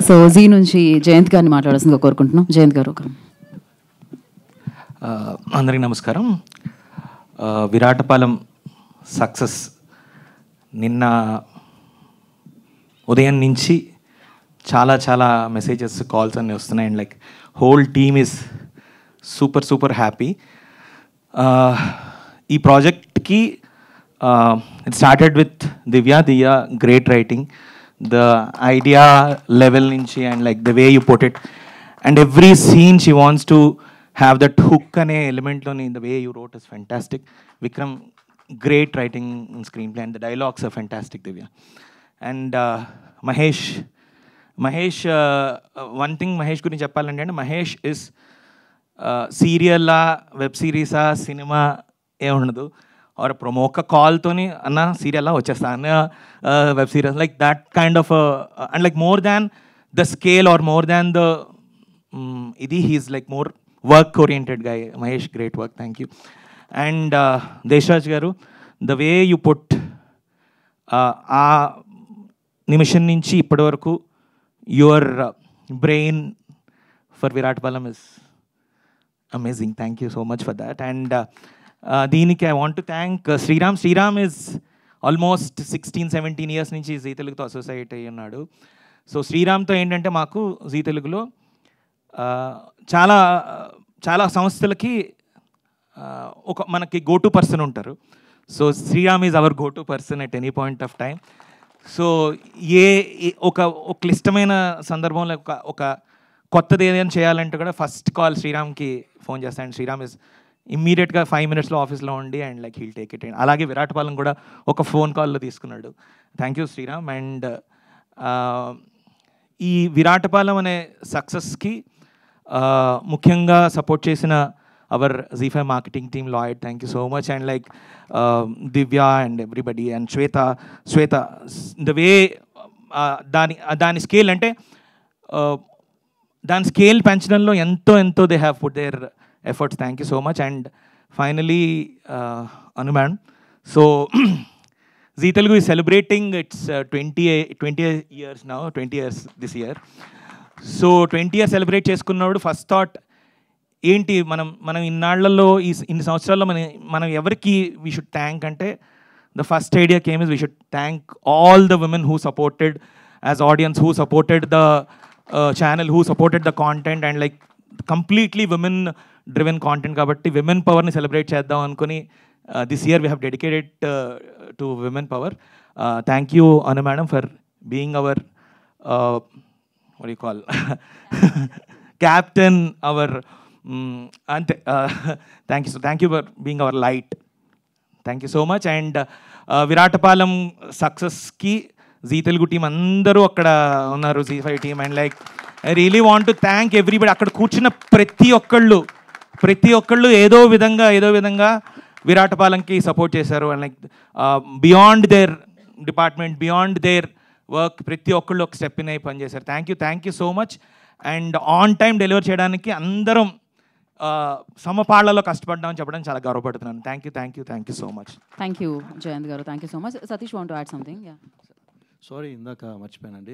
So G నుంచి జయంత్ గారిని మాట్లాడాల్సిందిగా కోరుకుంటున్నాం. జయంత్ గారు. అందరికీ నమస్కారం. విరాటపాలెం సక్సెస్ నిన్న ఉదయం నుంచి చాలా మెసేజెస్ కాల్స్ అన్నీ వస్తున్నాయి. And like whole team is super happy. ఈ ప్రాజెక్ట్కి it started with Divya great writing, the idea level nunchi and like the way you put it, and every scene she wants to have that hook ane element lo in the way you wrote is fantastic. Vikram, great writing in screenplay and the dialogues are fantastic, Divya. And Mahesh, one thing Mahesh gurinchi cheppalante ante Mahesh is serial la web series a cinema e undadu or promo ka call toni anna serial la vachesta anna web series like that kind of and like more than the scale or more than the idi he's like more work oriented guy. Mahesh, great work, thank you. And Deshraj garu, the way you put aa నిమిషం నుంచి ఇప్పటి వరకు your brain for Viratpalam is amazing. Thank you so much for that. And దీనికి I want to thank Sriram. Sriram is almost 16-17 years నుంచి Zee తెలుగుతో associate అయ్యి ఉన్నాడు. So శ్రీరామ్తో ఏంటంటే మాకు జీ తెలుగులో చాలా సంస్థలకి ఒక మనకి గో టు పర్సన్ ఉంటారు. So Sriram is our go to person at any point of time. So ఒక క్లిష్టమైన సందర్భంలో ఒక కొత్తది ఏదైనా చేయాలంటే కూడా ఫస్ట్ కాల్ శ్రీరామ్కి ఫోన్ చేస్తాను. అండ్ శ్రీరామ్ ఇస్ ఇమ్మీడియట్గా 5 minutesలో ఆఫీస్లో ఉండి and like he'll take it. అలాగే విరాటపాలెం కూడా ఒక ఫోన్ కాల్లో తీసుకున్నాడు. Thank you Sriram. అండ్ ఈ విరాటపాలెం అనే సక్సెస్కి ముఖ్యంగా సపోర్ట్ చేసిన our ZEE5 marketing team Lloyd, thank you so much. And like Divya and everybody and Shweta the way దాని స్కేల్ అంటే దాని స్కేల్ పెంచడంలో ఎంతో they have put their efforts. Thank you so much. And finally Anu madam, so Zee Telugu is celebrating its 20 years now, 20 years this year. So 20 years celebrate చేసుకున్నప్పుడు first thought ఏంటి, మనం ఇన్నాళ్లలో ఇన్ని సంవత్సరాల్లో మనం ఎవరికి వీ షుడ్ థ్యాంక్ అంటే the first idea came is we should thank all the women who supported as audience, who supported the channel, who supported the content, and like completely women driven content కాబట్టి women పవర్ని celebrate చేద్దాం అనుకుని this year we have dedicated to women power. Thank you Anu madam for being our what you call captain our అంతే. Thank you for being our light. Thank you so much. And Viratapalem సక్సెస్కి Zee Telugu team అందరూ అక్కడ ఉన్నారు, ZEE5 team. And like I really want to thank everybody. అక్కడ కూర్చున్న ప్రతి ఒక్కళ్ళు ఏదో విధంగా విరాటపాలెంకి సపోర్ట్ చేశారు. And like beyond their department, beyond their work ప్రతి ఒక్కళ్ళు ఒక స్టెప్ ఇన్ అయి పనిచేశారు. Thank you so much. And on time deliver చేయడానికి అందరం సమపాళ్లలో కష్టపడ్డామని చెప్పడం చాలా గర్వపడుతున్నాను. Thank you so much. Thank you Jayant గారు, thank you so much. Satish want to add something? Sorry, ఇందాక మర్చిపోయానండి.